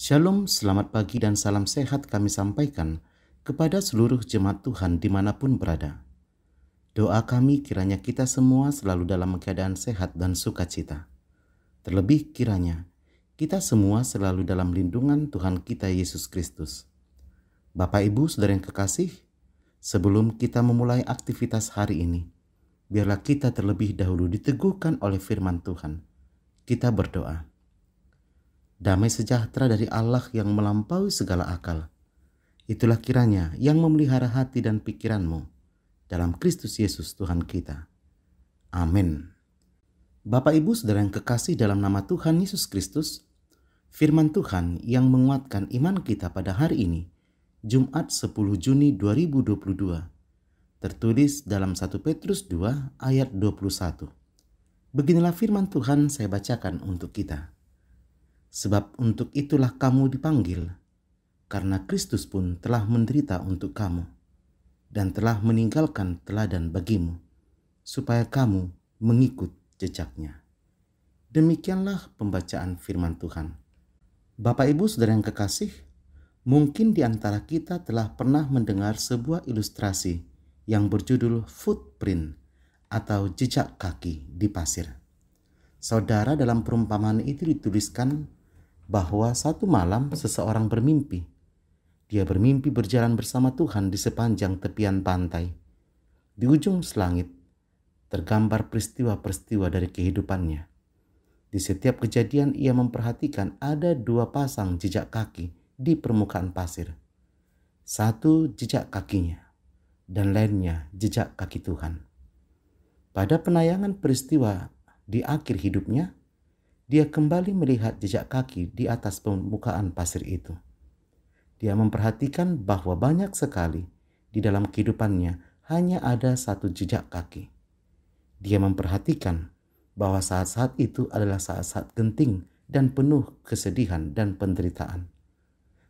Shalom, selamat pagi dan salam sehat kami sampaikan kepada seluruh jemaat Tuhan dimanapun berada. Doa kami kiranya kita semua selalu dalam keadaan sehat dan sukacita. Terlebih kiranya kita semua selalu dalam lindungan Tuhan kita Yesus Kristus. Bapak Ibu Saudara yang kekasih, sebelum kita memulai aktivitas hari ini, biarlah kita terlebih dahulu diteguhkan oleh firman Tuhan. Kita berdoa. Damai sejahtera dari Allah yang melampaui segala akal, itulah kiranya yang memelihara hati dan pikiranmu dalam Kristus Yesus Tuhan kita. Amin. Bapak Ibu Saudara yang kekasih dalam nama Tuhan Yesus Kristus, firman Tuhan yang menguatkan iman kita pada hari ini, Jumat 10 Juni 2022, tertulis dalam 1 Petrus 2 ayat 21. Beginilah firman Tuhan saya bacakan untuk kita. Sebab untuk itulah kamu dipanggil, karena Kristus pun telah menderita untuk kamu, dan telah meninggalkan teladan bagimu, supaya kamu mengikut jejaknya. Demikianlah pembacaan firman Tuhan. Bapak Ibu Saudara yang kekasih, mungkin di antara kita telah pernah mendengar sebuah ilustrasi yang berjudul footprint atau jejak kaki di pasir. Saudara, dalam perumpamaan itu dituliskan bahwa satu malam seseorang bermimpi. Dia bermimpi berjalan bersama Tuhan di sepanjang tepian pantai. Di ujung selangit tergambar peristiwa-peristiwa dari kehidupannya. Di setiap kejadian ia memperhatikan ada 2 pasang jejak kaki di permukaan pasir. Satu jejak kakinya dan lainnya jejak kaki Tuhan. Pada penayangan peristiwa di akhir hidupnya, dia kembali melihat jejak kaki di atas permukaan pasir itu. Dia memperhatikan bahwa banyak sekali di dalam kehidupannya hanya ada 1 jejak kaki. Dia memperhatikan bahwa saat-saat itu adalah saat-saat genting dan penuh kesedihan dan penderitaan.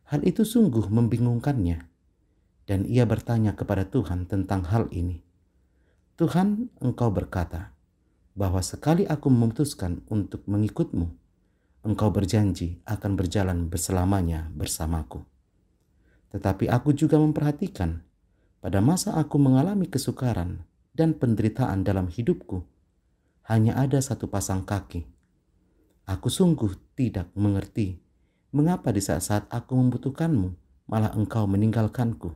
Hal itu sungguh membingungkannya, dan ia bertanya kepada Tuhan tentang hal ini. Tuhan, Engkau berkata, bahwa sekali aku memutuskan untuk mengikutmu, Engkau berjanji akan berjalan berselamanya bersamaku. Tetapi aku juga memperhatikan pada masa aku mengalami kesukaran dan penderitaan dalam hidupku, hanya ada 1 pasang kaki. Aku sungguh tidak mengerti mengapa di saat-saat aku membutuhkanmu, malah Engkau meninggalkanku.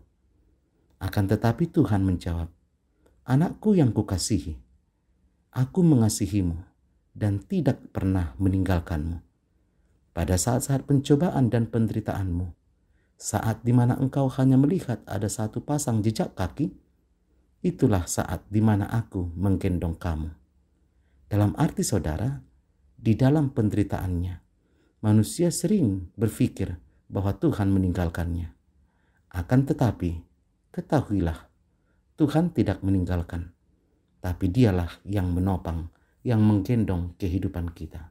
Akan tetapi Tuhan menjawab, anakku yang kukasihi, aku mengasihimu dan tidak pernah meninggalkanmu. Pada saat-saat pencobaan dan penderitaanmu, saat di mana engkau hanya melihat ada 1 pasang jejak kaki, itulah saat di mana aku menggendong kamu. Dalam arti saudara, di dalam penderitaannya, manusia sering berpikir bahwa Tuhan meninggalkannya. Akan tetapi, ketahuilah, Tuhan tidak meninggalkan. Tapi dialah yang menopang, yang menggendong kehidupan kita.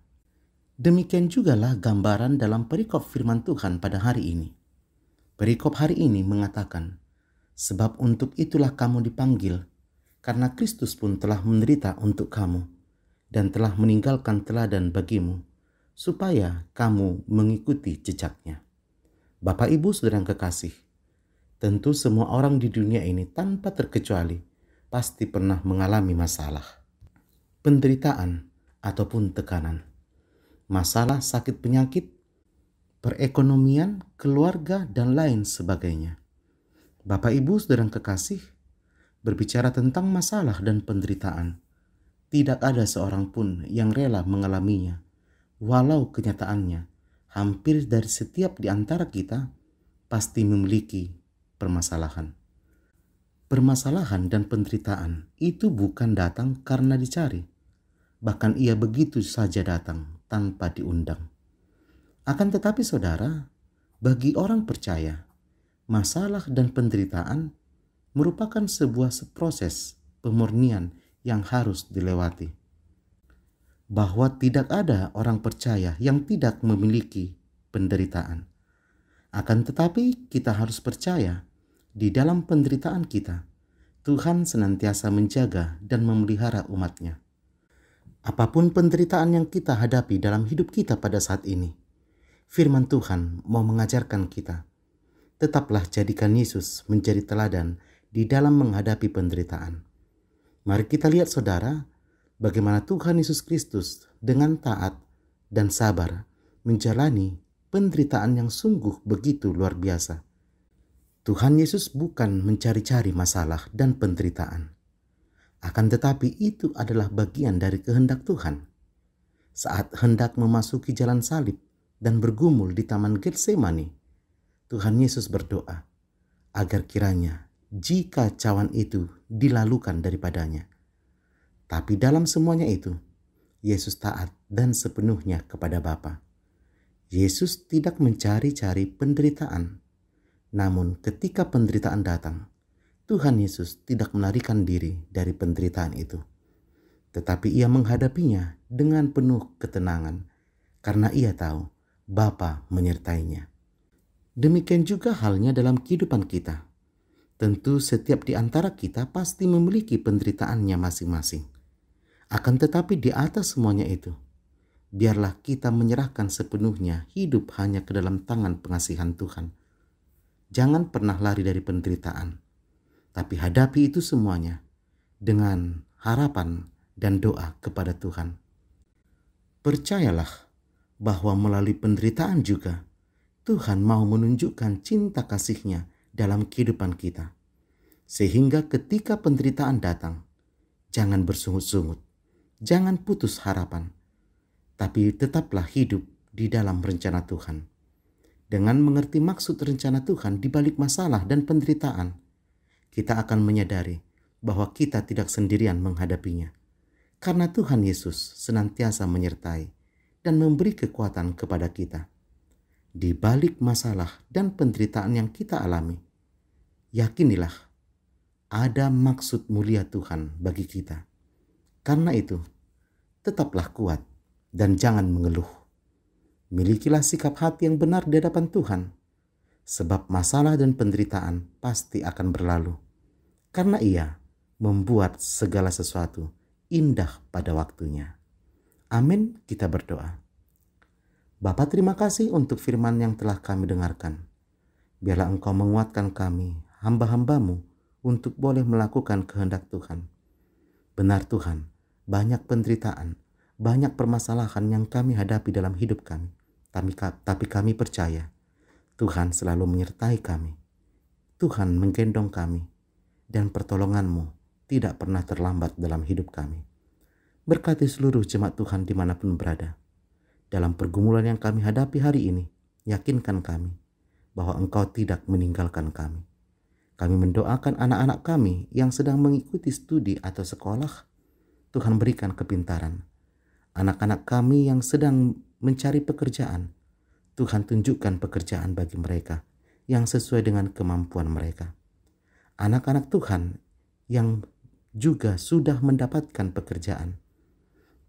Demikian jugalah gambaran dalam perikop firman Tuhan pada hari ini. Perikop hari ini mengatakan, sebab untuk itulah kamu dipanggil, karena Kristus pun telah menderita untuk kamu, dan telah meninggalkan teladan bagimu, supaya kamu mengikuti jejaknya. Bapak Ibu Saudara yang kekasih, tentu semua orang di dunia ini tanpa terkecuali pasti pernah mengalami masalah, penderitaan, ataupun tekanan. Masalah sakit penyakit, perekonomian, keluarga, dan lain sebagainya. Bapak Ibu Saudara yang kekasih, berbicara tentang masalah dan penderitaan, tidak ada seorang pun yang rela mengalaminya, walau kenyataannya hampir dari setiap di antara kita pasti memiliki permasalahan. Permasalahan dan penderitaan itu bukan datang karena dicari. Bahkan ia begitu saja datang tanpa diundang. Akan tetapi saudara, bagi orang percaya, masalah dan penderitaan merupakan sebuah proses pemurnian yang harus dilewati. Bahwa tidak ada orang percaya yang tidak memiliki penderitaan. Akan tetapi kita harus percaya, di dalam penderitaan kita, Tuhan senantiasa menjaga dan memelihara umat-Nya. Apapun penderitaan yang kita hadapi dalam hidup kita pada saat ini, firman Tuhan mau mengajarkan kita, tetaplah jadikan Yesus menjadi teladan di dalam menghadapi penderitaan. Mari kita lihat saudara, bagaimana Tuhan Yesus Kristus dengan taat dan sabar menjalani penderitaan yang sungguh begitu luar biasa. Tuhan Yesus bukan mencari-cari masalah dan penderitaan. Akan tetapi itu adalah bagian dari kehendak Tuhan. Saat hendak memasuki jalan salib dan bergumul di Taman Getsemani, Tuhan Yesus berdoa agar kiranya jika cawan itu dilalukan daripadanya. Tapi dalam semuanya itu, Yesus taat dan sepenuhnya kepada Bapa. Yesus tidak mencari-cari penderitaan. Namun ketika penderitaan datang, Tuhan Yesus tidak melarikan diri dari penderitaan itu. Tetapi ia menghadapinya dengan penuh ketenangan karena ia tahu Bapa menyertainya. Demikian juga halnya dalam kehidupan kita. Tentu setiap di antara kita pasti memiliki penderitaannya masing-masing. Akan tetapi di atas semuanya itu, biarlah kita menyerahkan sepenuhnya hidup hanya ke dalam tangan pengasihan Tuhan. Jangan pernah lari dari penderitaan, tapi hadapi itu semuanya dengan harapan dan doa kepada Tuhan. Percayalah bahwa melalui penderitaan juga Tuhan mau menunjukkan cinta kasih-Nya dalam kehidupan kita. Sehingga ketika penderitaan datang, jangan bersungut-sungut, jangan putus harapan, tapi tetaplah hidup di dalam rencana Tuhan. Dengan mengerti maksud rencana Tuhan di balik masalah dan penderitaan, kita akan menyadari bahwa kita tidak sendirian menghadapinya. Karena Tuhan Yesus senantiasa menyertai dan memberi kekuatan kepada kita. Di balik masalah dan penderitaan yang kita alami, yakinilah ada maksud mulia Tuhan bagi kita. Karena itu, tetaplah kuat dan jangan mengeluh. Milikilah sikap hati yang benar di hadapan Tuhan, sebab masalah dan penderitaan pasti akan berlalu, karena Ia membuat segala sesuatu indah pada waktunya. Amin, kita berdoa. Bapa, terima kasih untuk firman yang telah kami dengarkan. Biarlah Engkau menguatkan kami, hamba-hamba-Mu, untuk boleh melakukan kehendak Tuhan. Benar Tuhan, banyak penderitaan, banyak permasalahan yang kami hadapi dalam hidup kami. Tapi kami percaya Tuhan selalu menyertai kami. Tuhan menggendong kami dan pertolongan-Mu tidak pernah terlambat dalam hidup kami. Berkati seluruh jemaat Tuhan dimanapun berada. Dalam pergumulan yang kami hadapi hari ini, yakinkan kami bahwa Engkau tidak meninggalkan kami. Kami mendoakan anak-anak kami yang sedang mengikuti studi atau sekolah. Tuhan berikan kepintaran. Anak-anak kami yang sedang mencari pekerjaan, Tuhan tunjukkan pekerjaan bagi mereka yang sesuai dengan kemampuan mereka. Anak-anak Tuhan yang juga sudah mendapatkan pekerjaan,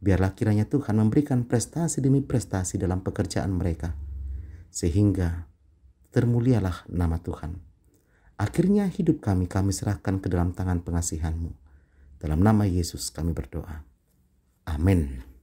biarlah kiranya Tuhan memberikan prestasi demi prestasi dalam pekerjaan mereka, sehingga termulialah nama Tuhan. Akhirnya hidup kami serahkan ke dalam tangan pengasihan-Mu. Dalam nama Yesus kami berdoa. Amin.